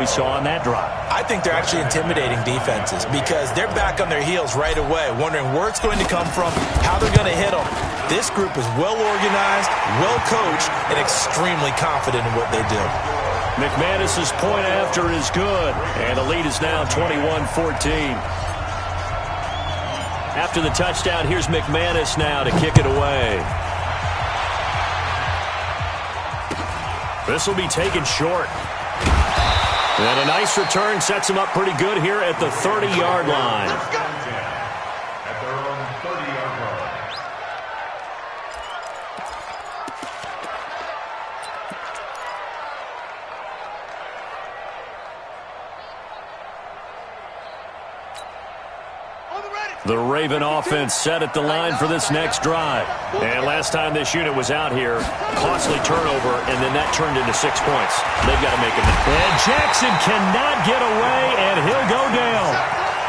we saw on that drive. I think they're actually intimidating defenses because they're back on their heels right away, wondering where it's going to come from, how they're going to hit them. This group is well organized, well coached, and extremely confident in what they do. McManus's point after is good, and the lead is now 21-14. After the touchdown, here's McManus now to kick it away. This will be taken short. And a nice return sets him up pretty good here at the 30-yard line. At their own 30-yard line. The Raven offense set at the line for this next drive. And last time this unit was out here, costly turnover, and then that turned into 6 points. They've got to make it. And Jackson cannot get away, and he'll go down.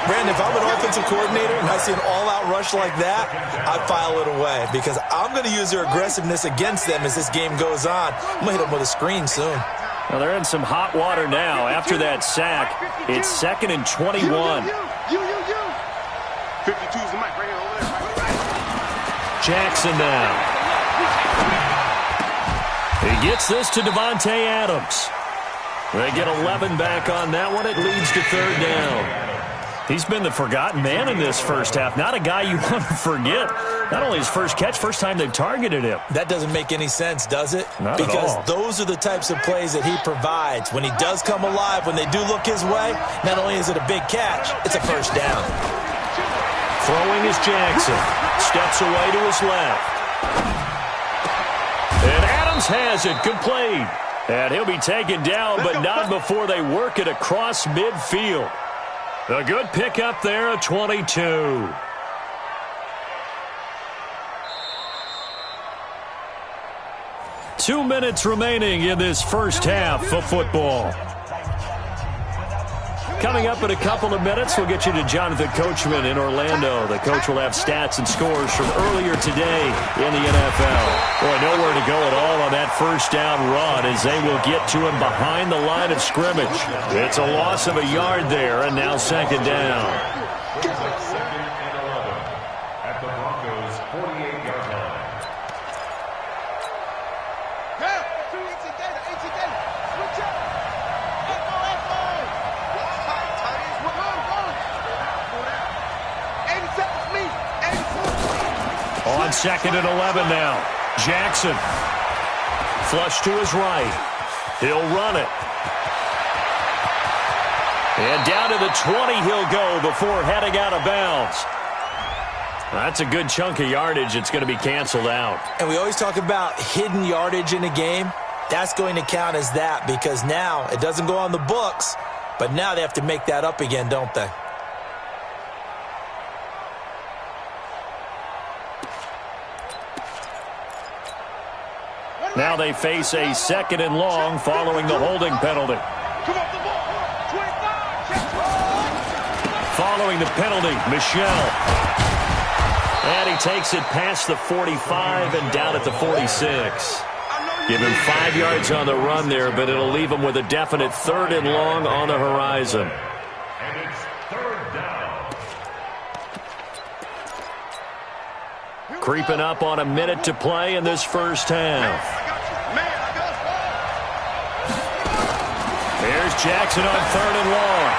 Brandon, if I'm an offensive coordinator and I see an all-out rush like that, I file it away because I'm going to use their aggressiveness against them as this game goes on. I'm going to hit them with a screen soon. Well, they're in some hot water now. After that sack, it's 2nd and 21. 52's the mic right here over there. Jackson now. He gets this to Devontae Adams. They get 11 back on that one. It leads to 3rd down. He's been the forgotten man in this first half. Not a guy you want to forget. Not only his first catch, first time they've targeted him. That doesn't make any sense, does it? Not because at all. Those are the types of plays that he provides. When he does come alive, when they do look his way, not only is it a big catch, it's a first down. Throwing is Jackson. Steps away to his left. And Adams has it. Complete. And he'll be taken down, but not before they work it across midfield. A good pickup there at 22. Two minutes remaining in this first half of football. Coming up in a couple of minutes, we'll get you to Jonathan Coachman in Orlando. The coach will have stats and scores from earlier today in the NFL. Boy, nowhere to go at all on that first down run as they will get to him behind the line of scrimmage. It's a loss of a yard there, and now 2nd down. Second and 11 at the Broncos' 48-yard line. On 2nd and 11 now. Jackson. Flush to his right. He'll run it. And down to the 20 he'll go before heading out of bounds. That's a good chunk of yardage. It's going to be canceled out. And we always talk about hidden yardage in a game. That's going to count as that because now it doesn't go on the books, but now they have to make that up again, don't they? Now they face a 2nd and long following the holding penalty. Following the penalty, Michel. And he takes it past the 45 and down at the 46. Give him 5 yards on the run there, but it'll leave him with a definite 3rd and long on the horizon. And it's 3rd down. Creeping up on a minute to play in this first half. There's Jackson on 3rd and long.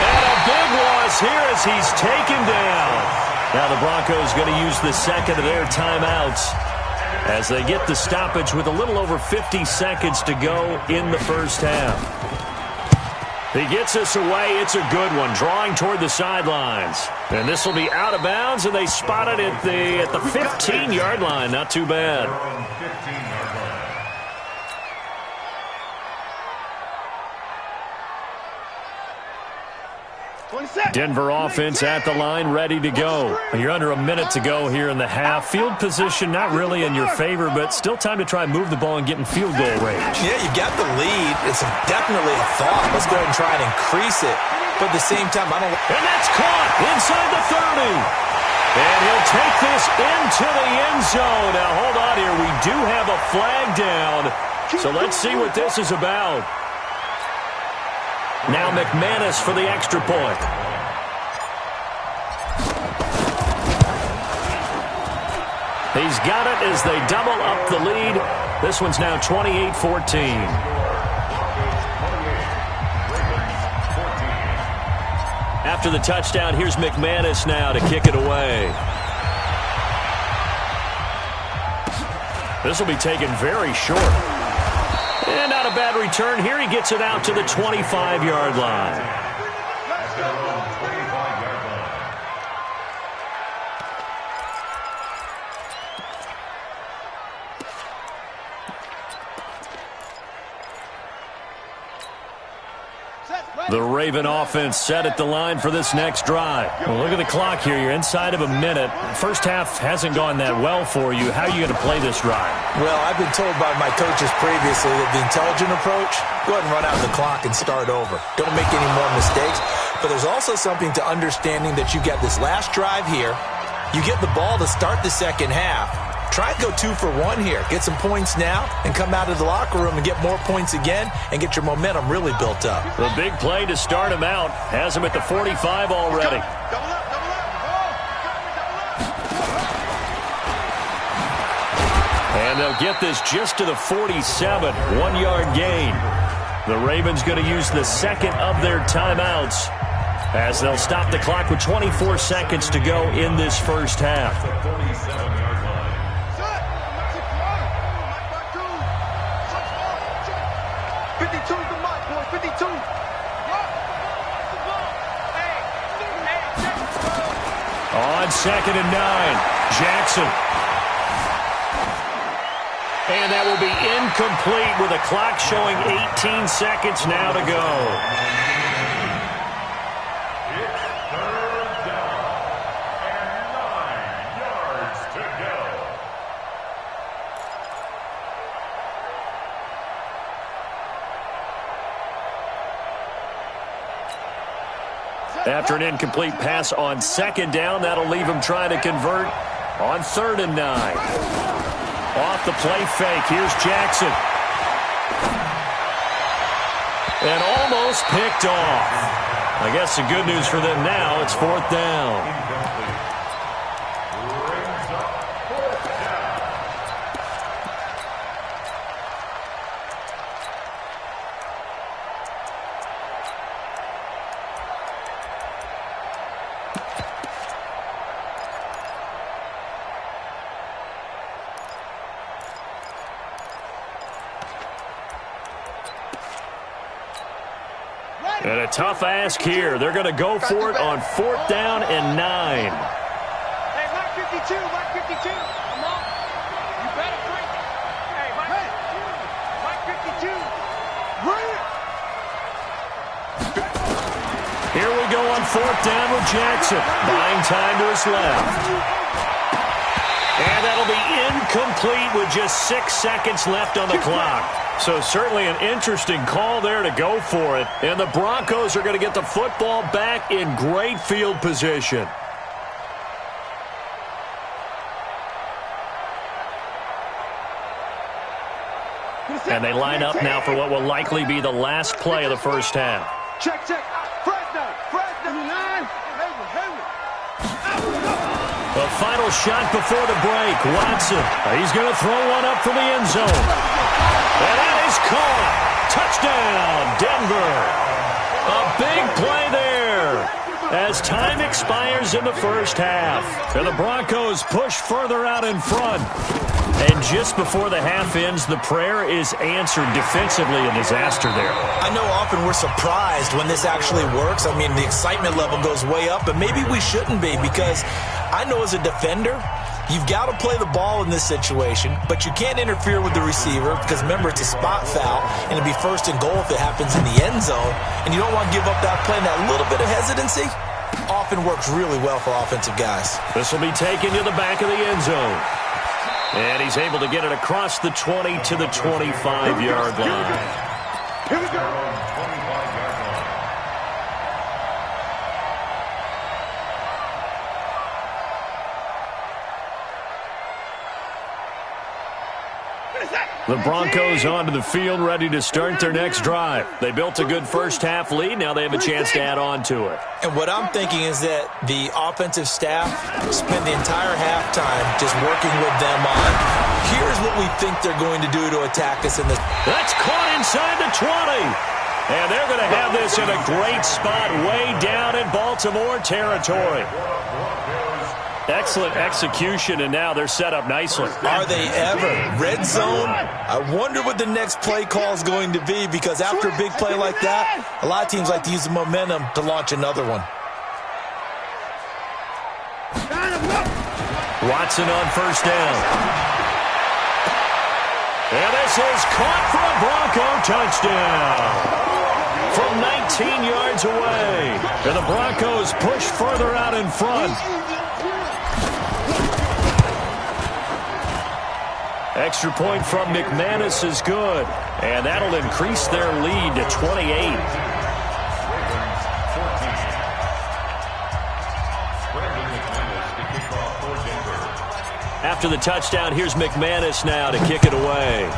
And a big loss here as he's taken down. Now the Broncos going to use the 2nd of their timeouts as they get the stoppage with a little over 50 seconds to go in the first half. He gets us away. It's a good one, drawing toward the sidelines. And this will be out of bounds, and they spot it at the 15-yard line. Not too bad. Their own 15-yard line. Denver offense at the line, ready to go. You're under a minute to go here in the half. Field position not really in your favor, but still time to try and move the ball and get in field goal range. Yeah, you got the lead. It's definitely a thought. Let's go ahead and try and increase it. But at the same time, I don't... And that's caught inside the 30. And he'll take this into the end zone. Now, hold on here. We do have a flag down. So let's see what this is about. Now McManus for the extra point. He's got it as they double up the lead. This one's now 28-14. After the touchdown, here's McManus now to kick it away. This will be taken very short. And not a bad return. Here he gets it out to the 25-yard line. The Raven offense set at the line for this next drive. Well, look at the clock here. You're inside of a minute. First half hasn't gone that well for you. How are you going to play this drive? Well, I've been told by my coaches previously that the intelligent approach, go ahead and run out the clock and start over. Don't make any more mistakes. But there's also something to understanding that you get this last drive here. You get the ball to start the second half. Try and go 2 for 1 here. Get some points now and come out of the locker room and get more points again and get your momentum really built up. The big play to start him out has him at the 45 already. And they'll get this just to the 47, 1-yard gain. The Ravens going to use the second of their timeouts as they'll stop the clock with 24 seconds to go in this first half. 52's the mark, boy. 52. On 2nd and 9, Jackson. And that will be incomplete with a clock showing 18 seconds now to go. It's 3rd down and 9 yards to go. After an incomplete pass on 2nd down, that'll leave him trying to convert on 3rd and 9. Off the play fake, here's Jackson. And almost picked off. I guess the good news for them now, it's 4th down. And a tough ask here. They're going to go for it on 4th down and 9. Hey, Mike 52, Mike 52. Come on. You better bring it. Hey, Mike 52. Bring it. Here we go on 4th down with Jackson. Buying time to his left. And that'll be incomplete with just 6 seconds left on the clock. So certainly an interesting call there to go for it. And the Broncos are going to get the football back in great field position. And they line up now for what will likely be the last play of the first half. Check. Fresno, 9. The final shot before the break. Watson. He's going to throw one up for the end zone. And that is caught. Touchdown, Denver. A big play there as time expires in the first half. And the Broncos push further out in front. And just before the half ends, the prayer is answered defensively. A disaster there. I know often we're surprised when this actually works. I mean, the excitement level goes way up, but maybe we shouldn't be because I know as a defender, you've got to play the ball in this situation, but you can't interfere with the receiver because, remember, it's a spot foul, and it'd be 1st and goal if it happens in the end zone, and you don't want to give up that play, and that little bit of hesitancy often works really well for offensive guys. This will be taken to the back of the end zone. And he's able to get it across the 20 to the 25-yard line. Here we go. 25-yard line. What is that? The Broncos onto the field, ready to start their next drive. They built a good first-half lead. Now they have a chance to add on to it. And what I'm thinking is that the offensive staff spend the entire halftime just working with them on, here's what we think they're going to do to attack us in this. That's caught inside the 20. And they're going to have this in a great spot way down in Baltimore territory. Excellent execution, and now they're set up nicely. Are they ever? Red zone? I wonder what the next play call is going to be, because after a big play like that, a lot of teams like to use the momentum to launch another one. Watson on first down. And this is caught for a Bronco touchdown from 19 yards away. And the Broncos push further out in front. Extra point from McManus is good, and that'll increase their lead to 28. After the touchdown, here's McManus now to kick it away.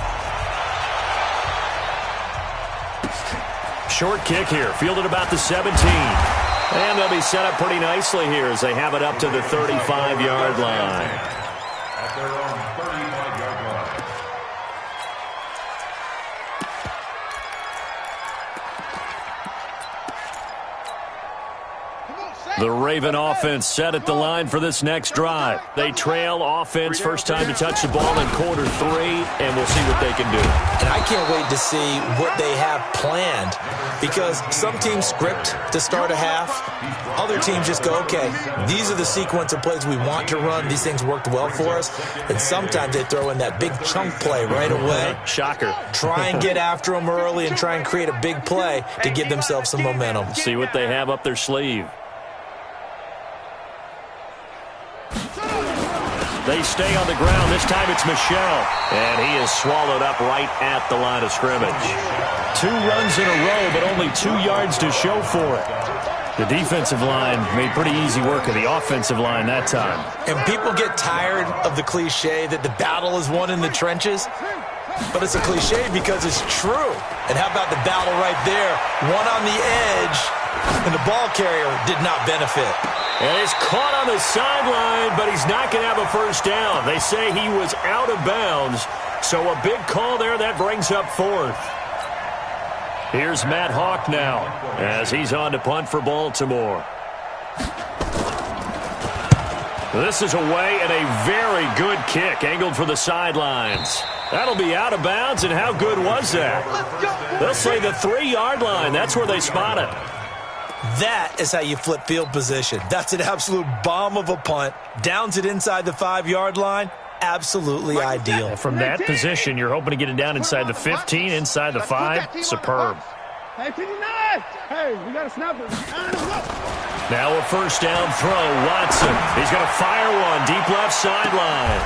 Short kick here, fielded about the 17. And they'll be set up pretty nicely here as they have it up to the 35-yard line. At their own 35-yard line. The Raven offense set at the line for this next drive. They trail offense first time to touch the ball in quarter 3, and we'll see what they can do. And I can't wait to see what they have planned, because some teams script to start a half. Other teams just go, okay, these are the sequence of plays we want to run. These things worked well for us. And sometimes they throw in that big chunk play right away. Shocker. Try and get after them early and try and create a big play to give themselves some momentum. See what they have up their sleeve. They stay on the ground. This time it's Michel. And he is swallowed up right at the line of scrimmage. 2 runs in a row, but only 2 yards to show for it. The defensive line made pretty easy work of the offensive line that time. And people get tired of the cliche that the battle is won in the trenches. But it's a cliche because it's true. And how about the battle right there? One on the edge, and the ball carrier did not benefit. And he's caught on the sideline, but he's not going to have a first down. They say he was out of bounds, so a big call there that brings up 4th. Here's Matt Hawk now as he's on to punt for Baltimore. This is away and a very good kick angled for the sidelines. That'll be out of bounds, and how good was that? They'll say the 3-yard line. That's where they spot it. That is how you flip field position. That's an absolute bomb of a punt. Downs it inside the 5-yard line. Absolutely ideal. From that position, you're hoping to get it down inside the 15, inside the 5. Superb. Hey, 59! Hey, we got a snapper. Now a first down throw. Watson. He's going to fire one deep left sideline.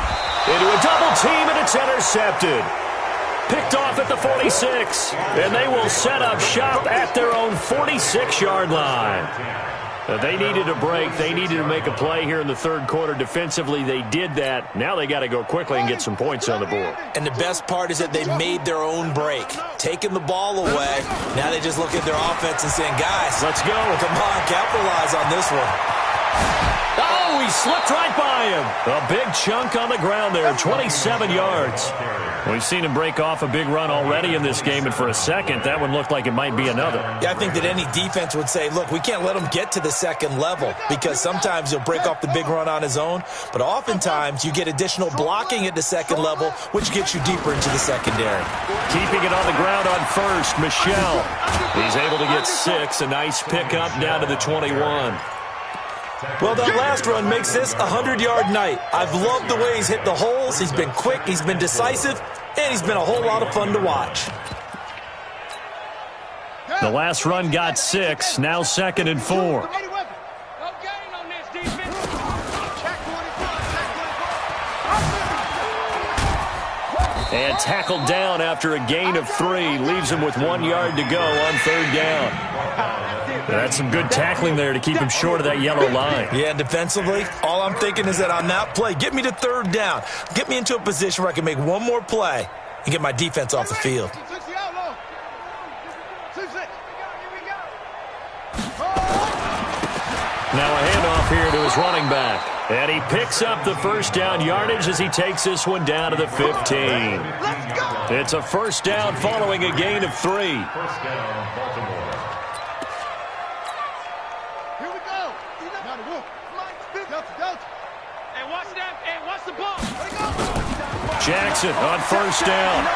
Into a double team, and it's intercepted. Picked off at the 46, and they will set up shop at their own 46-yard line. They needed a break. They needed to make a play here in the 3rd quarter. Defensively, they did that. Now they got to go quickly and get some points on the board. And the best part is that they made their own break. Taking the ball away. Now they just look at their offense and saying, guys, let's go. Come on, capitalize on this one. Oh, he slipped right by him. A big chunk on the ground there, 27 yards. We've seen him break off a big run already in this game, and for a second, that one looked like it might be another. Yeah, I think that any defense would say, look, we can't let him get to the 2nd level, because sometimes he'll break off the big run on his own, but oftentimes you get additional blocking at the 2nd level, which gets you deeper into the secondary. Keeping it on the ground on first, Michel. He's able to get 6, a nice pickup down to the 21. Well, that last run makes this a 100-yard night. I've loved the way he's hit the holes. He's been quick, he's been decisive, and he's been a whole lot of fun to watch. The last run got 6, now 2nd and 4. And tackled down after a gain of 3. Leaves him with 1 yard to go on 3rd down. That's some good tackling there to keep him short of that yellow line. Yeah, defensively, all I'm thinking is that on that play, get me to 3rd down. Get me into a position where I can make one more play. and get my defense off the field. Now a handoff here to his running back. And he picks up the first down yardage as he takes this one down to the 15. It's a first down following a gain of 3. First down, Baltimore. Here we go. Hey, watch that. Hey, watch the ball. Jackson on first down.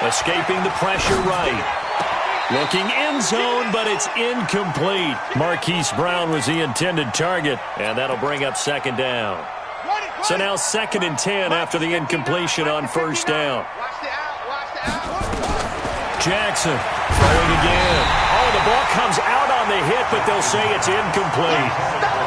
Escaping the pressure right. Looking end zone, but it's incomplete. Marquise Brown was the intended target, and that'll bring up second down. So now 2nd and 10 after the incompletion on first down. Jackson throwing again. Oh, the ball comes out on the hit, but they'll say it's incomplete.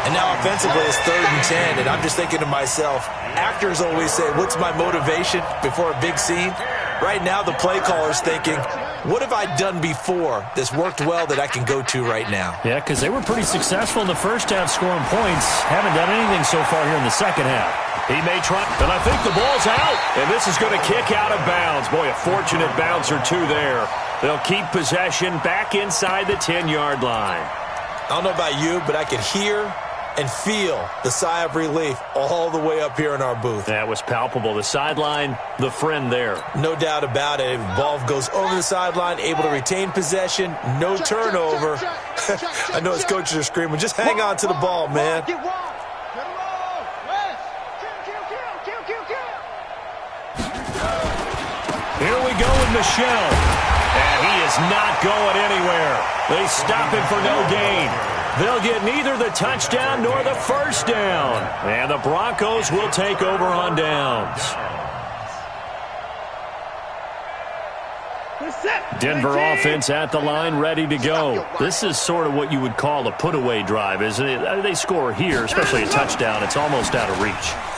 And now offensively it's 3rd and 10, and I'm just thinking to myself, actors always say, what's my motivation before a big scene? Right now the play caller's thinking, what have I done before that's worked well that I can go to right now? Yeah, because they were pretty successful in the first half scoring points. Haven't done anything so far here in the second half. He may try, and I think the ball's out. And this is going to kick out of bounds. Boy, a fortunate bounce or two there. They'll keep possession back inside the 10-yard line. I don't know about you, but I could hear and feel the sigh of relief all the way up here in our booth. That was palpable. The sideline, the friend there. No doubt about it. Ball goes over the sideline, able to retain possession, no turnover. I know his coaches are screaming, just hang on to the ball, man. Here we go with Michelle. And he is not going anywhere. They stop him for no gain. They'll get neither the touchdown nor the first down. And the Broncos will take over on downs. Denver offense at the line, ready to go. This is sort of what you would call a put-away drive, isn't it? They score here, especially a touchdown. It's almost out of reach.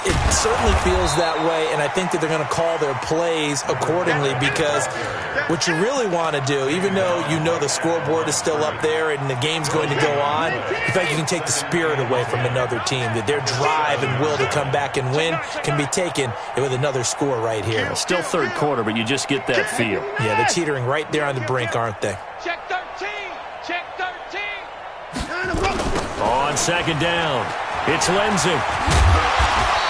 It certainly feels that way, and I think that they're going to call their plays accordingly because what you really want to do, even though you know the scoreboard is still up there and the game's going to go on, in fact, you can take the spirit away from another team, that their drive and will to come back and win can be taken with another score right here. Yeah, still third quarter, but you just get that feel. Yeah, they're teetering right there on the brink, aren't they? Check 13. Check 13. On second down, it's Lindsey.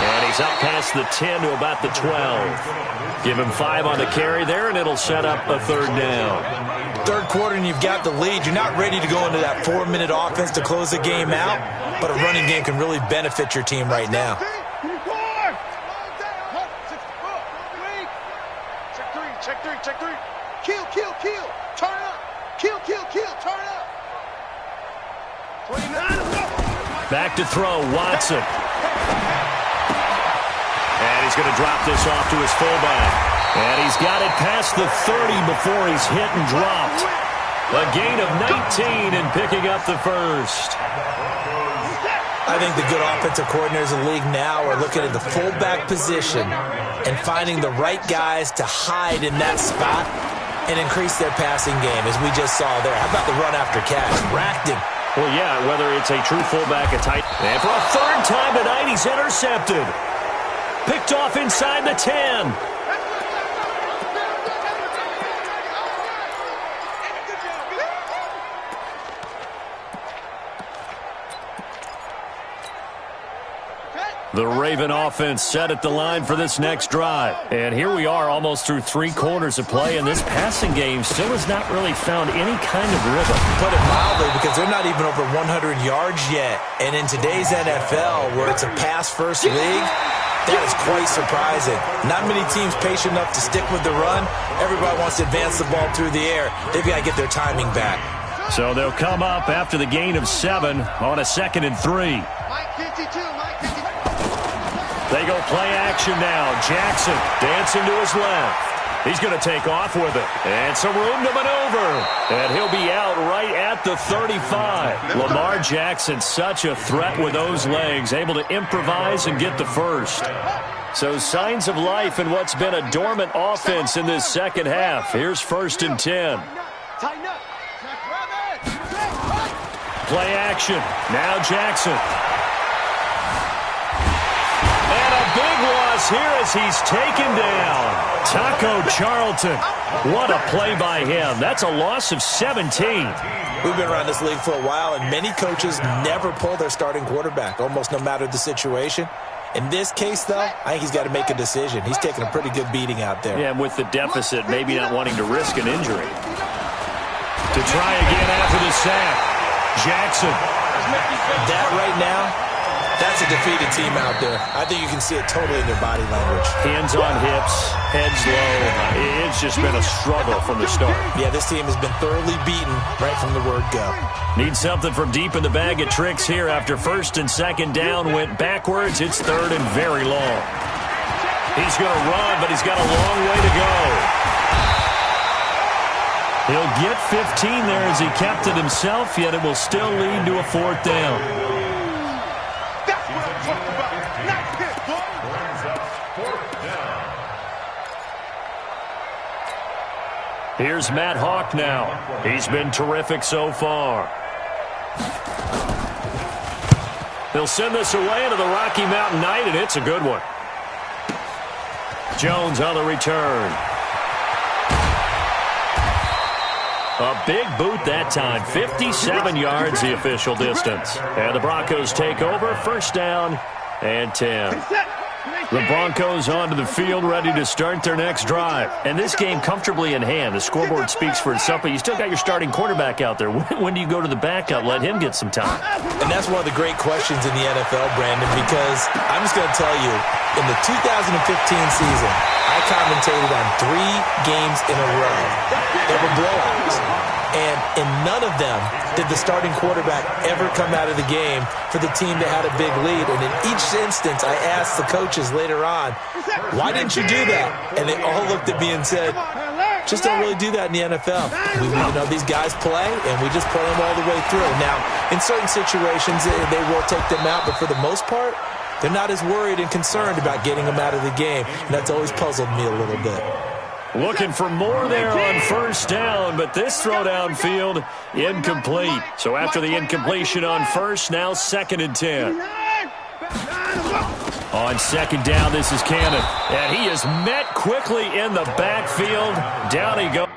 And he's up past the 10 to about the 12. Give him 5 on the carry there, and it'll set up a third down. Third quarter, and you've got the lead. You're not ready to go into that 4-minute offense to close the game out, but a running game can really benefit your team right now. Check three. Kill. Turn it up. Kill. Turn it up. 29. Back to throw, Watson. And he's going to drop this off to his fullback. And he's got it past the 30 before he's hit and dropped. A gain of 19 and picking up the first. I think the good offensive coordinators in the league now are looking at the fullback position and finding the right guys to hide in that spot and increase their passing game, as we just saw there. How about the run after catch? Racked him. Well, yeah, whether it's a true fullback, a tight. And for a third time tonight, he's intercepted. Picked off inside the 10. The Raven offense set at the line for this next drive. And here we are almost through 3 quarters of play, and this passing game still has not really found any kind of rhythm. Put it mildly, because they're not even over 100 yards yet. And in today's NFL, where it's a pass-first league, that is quite surprising. Not many teams patient enough to stick with the run. Everybody wants to advance the ball through the air. They've got to get their timing back. So they'll come up after the gain of 7 on a 2nd and 3. Mike 52. They go play action now. Jackson dancing to his left. He's going to take off with it. And some room to maneuver. And he'll be out right at the 35. Lamar Jackson, such a threat with those legs, able to improvise and get the first. So signs of life in what's been a dormant offense in this second half. Here's 1st and 10. Tighten up. Play action. Now Jackson. And a A big loss here as he's taken down. Taco Charlton. What a play by him. That's a loss of 17. We've been around this league for a while, and many coaches never pull their starting quarterback, almost no matter the situation. In this case, though, I think he's got to make a decision. He's taking a pretty good beating out there. Yeah, and with the deficit, maybe not wanting to risk an injury. To try again after the sack. Jackson. That right now, that's a defeated team out there. I think you can see it totally in their body language. Hands on hips, heads low. It's just been a struggle from the start. Yeah, this team has been thoroughly beaten right from the word go. Need something from deep in the bag of tricks here after first and second down went backwards. It's third and very long. He's going to run, but he's got a long way to go. He'll get 15 there as he kept it himself, yet it will still lead to a fourth down. That's what I'm talking about. Nice hit, boy. Brings up fourth down. Here's Matt Hawk now. He's been terrific so far. They'll send this away into the Rocky Mountain Night, and it's a good one. Jones on the return. A big boot that time. 57 yards the official distance. And the Broncos take over. First down and 10. The Broncos onto the field ready to start their next drive. And this game comfortably in hand. The scoreboard speaks for itself, but you still got your starting quarterback out there. When do you go to the backup? Let him get some time. And that's one of the great questions in the NFL, Brandon, because I'm just going to tell you, in the 2015 season, I commentated on 3 games in a row. They were blowouts. And in none of them did the starting quarterback ever come out of the game for the team that had a big lead. And in each instance, I asked the coaches later on, why didn't you do that? And they all looked at me and said, just don't really do that in the NFL. These guys play, and we just play them all the way through. Now, in certain situations, they will take them out, but for the most part, they're not as worried and concerned about getting them out of the game. And that's always puzzled me a little bit. Looking for more there on first down, but this throw downfield incomplete. So after the incompletion on first, now second and 10. On second down, this is Cannon. And he is met quickly in the backfield. Down he goes.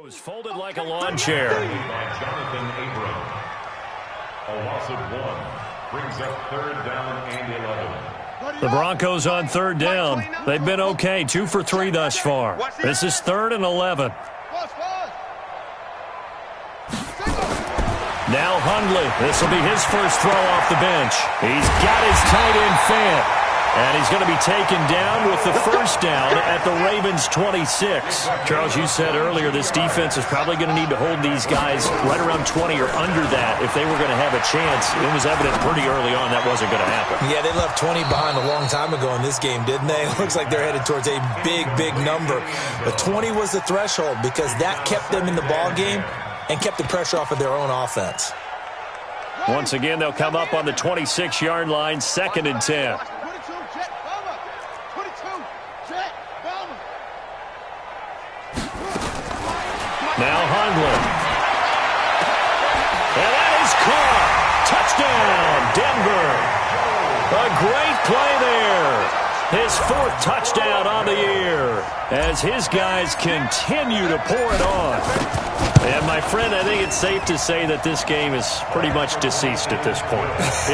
Folded like a lawn chair. By Jonathan Abram. A loss of 1 brings up third down and 11. The Broncos on third down. They've been okay, 2 for 3 thus far. This is third and 11. Now Hundley. This will be his first throw off the bench. He's got his tight end fed. And he's going to be taken down with the first down at the Ravens' 26. Charles, you said earlier this defense is probably going to need to hold these guys right around 20 or under that if they were going to have a chance. It was evident pretty early on that wasn't going to happen. Yeah, they left 20 behind a long time ago in this game, didn't they? It looks like they're headed towards a big, big number. But 20 was the threshold because that kept them in the ball game and kept the pressure off of their own offense. Once again, they'll come up on the 26-yard line, second and 10. Now Hundley. And that is caught. Touchdown, Denver. A great play there. His 4th touchdown on the year as his guys continue to pour it on. And, my friend, I think it's safe to say that this game is pretty much deceased at this point.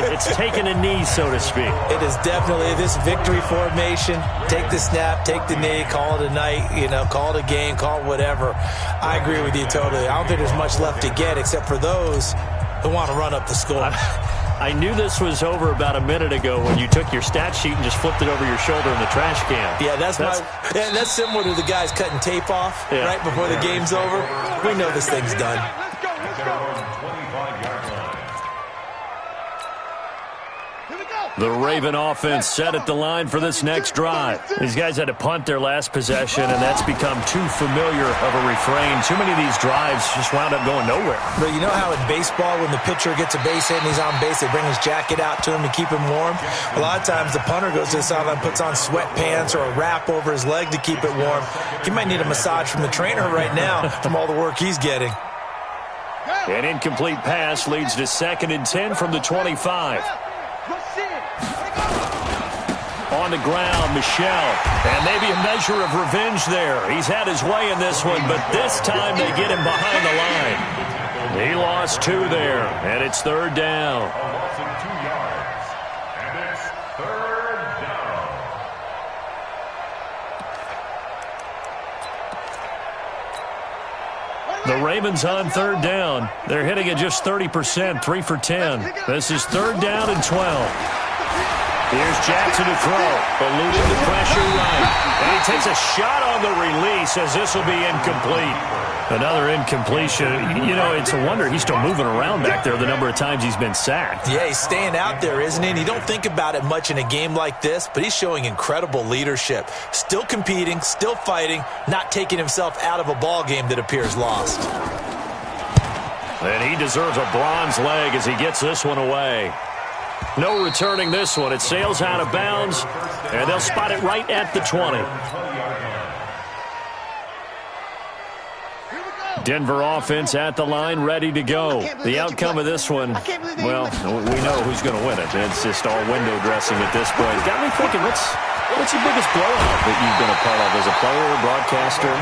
It's taken a knee, so to speak. It is definitely this victory formation. Take the snap, take the knee, call it a night, call it a game, call it whatever. I agree with you totally. I don't think there's much left to get except for those who want to run up the score. I knew this was over about a minute ago when you took your stat sheet and just flipped it over your shoulder in the trash can. Yeah, that's similar to the guys cutting tape off right before the game's over. We know this thing's done. The Raven offense set at the line for this next drive. These guys had to punt their last possession, and that's become too familiar of a refrain. Too many of these drives just wound up going nowhere. But you know how in baseball, when the pitcher gets a base hit and he's on base, they bring his jacket out to him to keep him warm? A lot of times the punter goes to the sideline, puts on sweatpants or a wrap over his leg to keep it warm. He might need a massage from the trainer right now from all the work he's getting. An incomplete pass leads to 2nd and 10 from the 25. On the ground, Michel. And maybe a measure of revenge there. He's had his way in this one, but this time they get him behind the line. He lost 2 there, and it's 3rd down. A loss of 2 yards, and it's 3rd down. The Ravens on 3rd down. They're hitting at just 30%, 3 for 10. This is 3rd down and 12. Here's Jackson to throw, eluding the pressure right. And he takes a shot on the release as this will be incomplete. Another incompletion. You know, it's a wonder he's still moving around back there the number of times he's been sacked. Yeah, he's staying out there, isn't he? And you don't think about it much in a game like this, but he's showing incredible leadership. Still competing, still fighting, not taking himself out of a ball game that appears lost. And he deserves a bronze leg as he gets this one away. No returning this one. It sails out of bounds, and they'll spot it right at the 20. Denver offense at the line, ready to go. The outcome of this one, well, we know who's going to win it. It's just all window dressing at this point. It's got me thinking, what's your biggest blowout that you've been a part of as a player or broadcaster?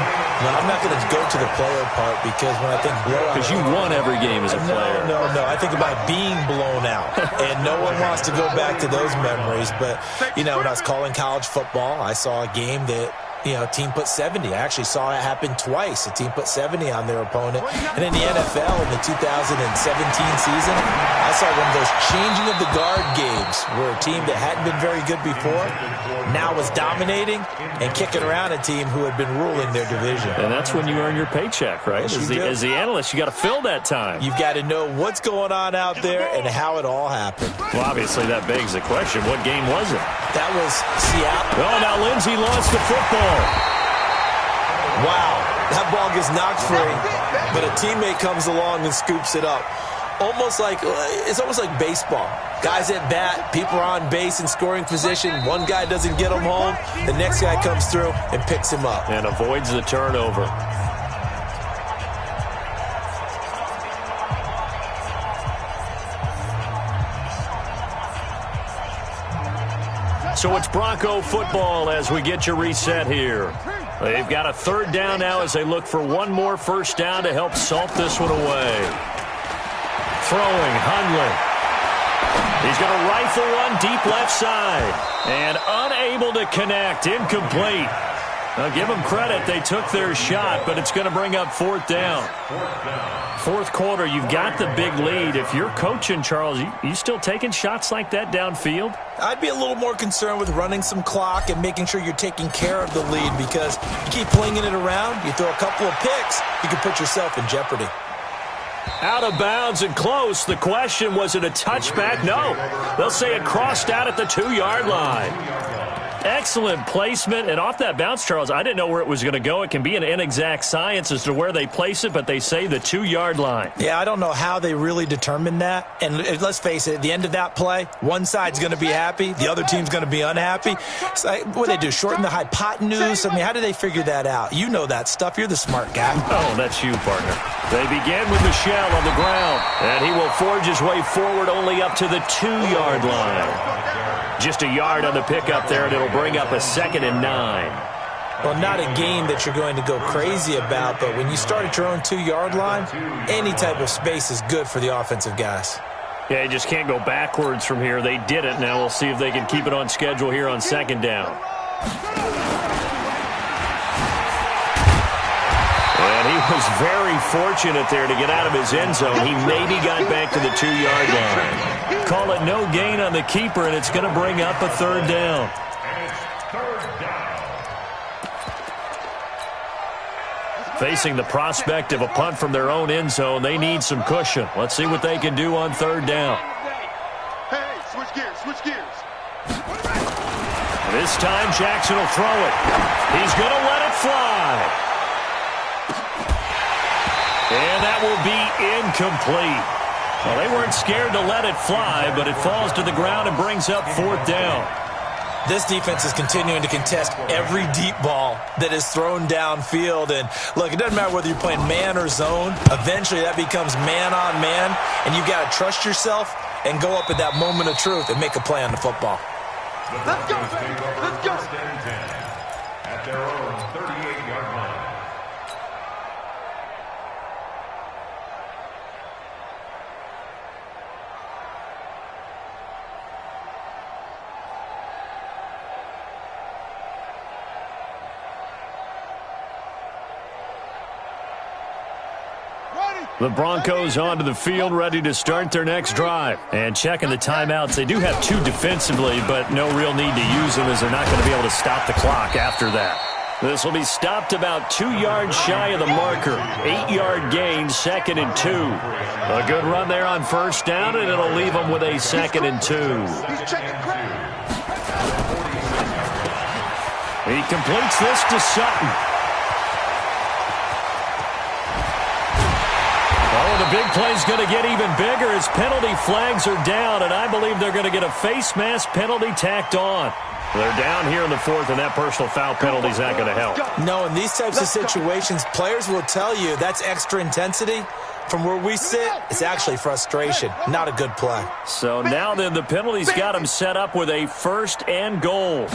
No, I'm not going to go to the player part because when I think blowout... Because you won every game as a player. No. I think about being blown out. And no one wants to go back to those memories. But, you know, when I was calling college football, I saw a game that, you know, a team put 70. I actually saw it happen twice. A team put 70 on their opponent. And in the NFL in the 2017 season, I saw one of those changing of the guard games where a team that hadn't been very good before now was dominating and kicking around a team who had been ruling their division. And that's when you earn your paycheck, right? Yes, as the analyst, you got to fill that time. You've got to know what's going on out there and how it all happened. Well, obviously that begs the question, what game was it? That was Seattle. Oh, now Lindsey lost the football. Wow, that ball gets knocked free, but a teammate comes along and scoops it up. It's almost like baseball. Guys at bat, people are on base in scoring position. One guy doesn't get him home. The next guy comes through and picks him up. And avoids the turnover. So it's Bronco football as we get you reset here. They've got a 3rd down now as they look for one more 1st down to help salt this one away. Throwing, Hundley. He's going to rifle one deep left side. And unable to connect. Incomplete. Now, give them credit. They took their shot, but it's going to bring up 4th down. 4th quarter, you've got the big lead. If you're coaching, Charles, you still taking shots like that downfield? I'd be a little more concerned with running some clock and making sure you're taking care of the lead because you keep flinging it around, you throw a couple of picks, you can put yourself in jeopardy. Out of bounds and close. The question, was it a touchback? No. They'll say it crossed out at the 2-yard line. Excellent placement. And off that bounce, Charles, I didn't know where it was going to go. It can be an inexact science as to where they place it, but they say the 2-yard line. Yeah, I don't know how they really determined that. And let's face it, at the end of that play, one side's going to be happy, the other team's going to be unhappy. It's like, what do they do, shorten the hypotenuse? I mean, how do they figure that out? You know that stuff. You're the smart guy. Oh, that's you, partner. They begin with Michel on the ground, and he will forge his way forward only up to the 2-yard line. Just a yard on the pickup there, and it'll bring up a 2nd and 9. Well, not a game that you're going to go crazy about, but when you start at your own 2-yard line, any type of space is good for the offensive guys. Yeah, you just can't go backwards from here. They did it. Now we'll see if they can keep it on schedule here on 2nd down. And he was very fortunate there to get out of his end zone. He maybe got back to the 2-yard line. Call it no gain on the keeper, and it's going to bring up a third down. And it's third down. Facing the prospect of a punt from their own end zone, they need some cushion. Let's see what they can do on third down. Hey, switch gears, switch gears. This time Jackson will throw it. He's going to let it fly. And that will be incomplete. Well, they weren't scared to let it fly, but it falls to the ground and brings up fourth down. This defense is continuing to contest every deep ball that is thrown downfield. And, look, it doesn't matter whether you're playing man or zone. Eventually that becomes man on man, and you've got to trust yourself and go up at that moment of truth and make a play on the football. Let's go, baby. Let's go. First and 10 at their own 38-yard line. The Broncos onto the field, ready to start their next drive. And checking the timeouts, they do have 2 defensively, but no real need to use them as they're not going to be able to stop the clock after that. This will be stopped about 2 yards shy of the marker. 8-yard gain, 2nd and 2. A good run there on first down, and it'll leave them with a 2nd and 2. He completes this to Sutton. Oh, the big play's going to get even bigger as penalty flags are down, and I believe they're going to get a face mask penalty tacked on. They're down here in the 4th, and that personal foul penalty is not going to help. No, in these types of situations, players will tell you that's extra intensity. From where we sit, it's actually frustration, not a good play. So now then, the penalty's got him set up with a 1st and goal.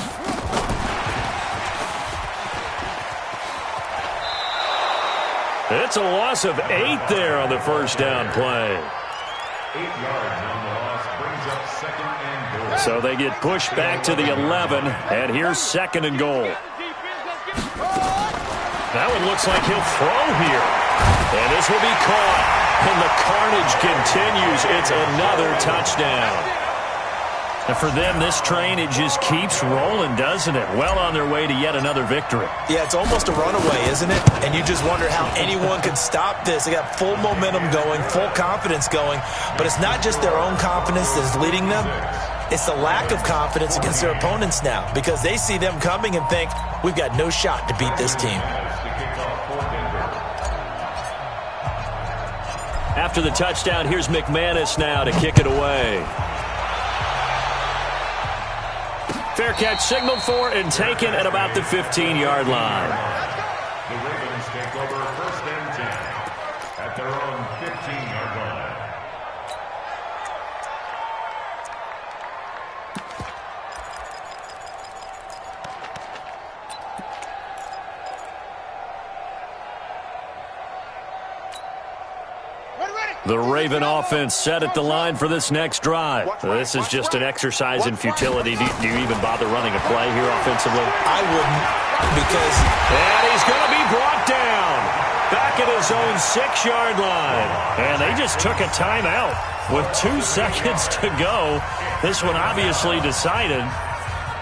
It's a loss of 8 there on the first down play. 8 yards on the loss brings up 2nd and goal. So they get pushed back to the 11, and here's 2nd and goal. That one looks like he'll throw here. And this will be caught. And the carnage continues. It's another touchdown. And for them, this train, it just keeps rolling, doesn't it? Well on their way to yet another victory. Yeah, it's almost a runaway, isn't it? And you just wonder how anyone could stop this. They got full momentum going, full confidence going. But it's not just their own confidence that's leading them. It's the lack of confidence against their opponents now because they see them coming and think, we've got no shot to beat this team. After the touchdown, here's McManus now to kick it away. Fair catch signaled for and taken at about the 15-yard line. The Ravens take over 1st and 10 at their own 15-yard line. The Raven offense set at the line for this next drive. This is just an exercise in futility. Do you even bother running a play here offensively? I wouldn't because... And he's going to be brought down back at his own 6-yard line. And they just took a timeout with 2 seconds to go. This one obviously decided.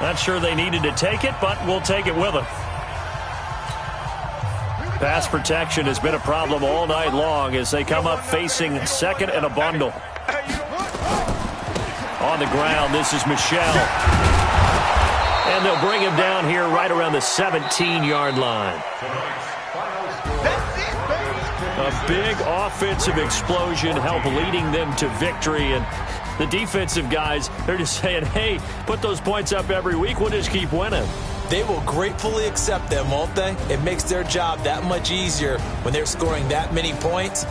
Not sure they needed to take it, but we'll take it with them. Pass protection has been a problem all night long as they come up facing 2nd and a bundle. On the ground, this is Michel. And they'll bring him down here right around the 17-yard line. A big offensive explosion helped leading them to victory. And the defensive guys, they're just saying, hey, put those points up every week. We'll just keep winning. They will gratefully accept them, won't they? It makes their job that much easier when they're scoring that many points.